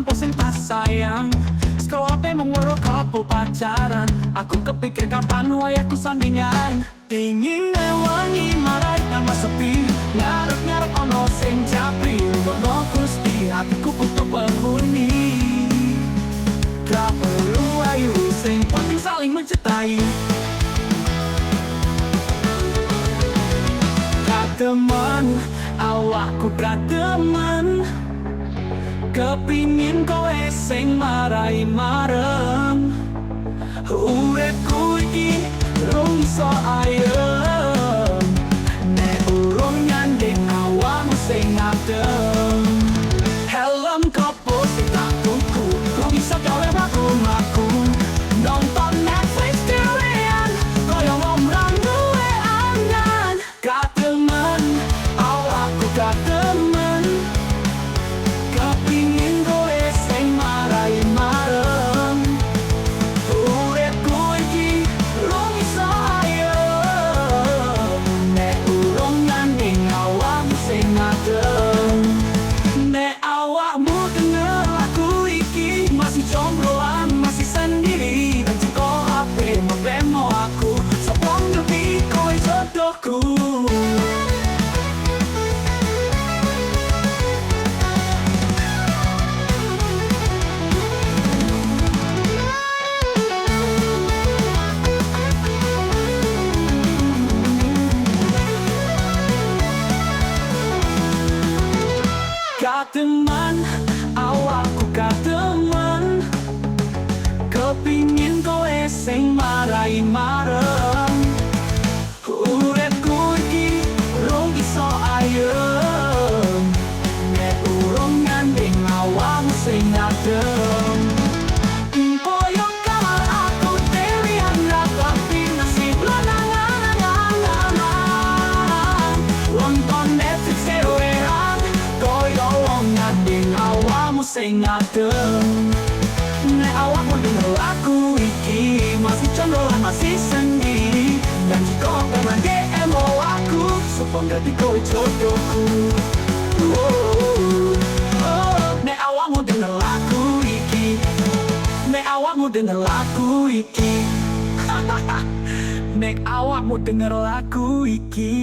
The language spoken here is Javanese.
tanpa sing pas sayang. Sekolah HP mengurut couple pacaran. Aku kepikir kapan wayahku sandingan. Dingin wangi marai nama sepi. Ngarep-ngarep ono sing japri. Ngono gusti hatiku untuk penghuni. Gak perlu ayu sing penting saling mencintai. Kak teman, awakku kak teman. Kepingin kowe sing marai marem. Uripku iki rung iso ayem. Nek urung nyanding awakmu sing adem. Helm kopo sing tak tuku, rung iso gawe mlaku-mlaku. Nonton Netflix dhewean, koyo ngomrang duwe angan. Kak temen, awakku kak temen. Kepingin kowe sing marai marem. Uripku iki rung iso ayem. Nek urung nyanding awakmu sing adem. Nek awakmu denger lagu iki, masih jombloan, masih sendiri. Dan jika HP membemo aku, sopong ngerti kowe jodohku. Kak teman, awakku kak teman. Kepingin kowe sing marai marem. Uripku iki rung iso ayem. Nek urung nyanding awakmu sing adem. Koyo kamar aku dewean ra tapi nasib lanang-lanang. Nonton Netflix dhewean, koyo wong nyanding awakmu sing adem. Nek awakmu denger lagu iki, masih jombloan, masih sendiri. Dan jika pengen DMO aku, supaya ngerti kowe jodohku. Nek awakmu denger lagu iki, nek awakmu denger lagu iki. Nek awakmu denger lagu iki.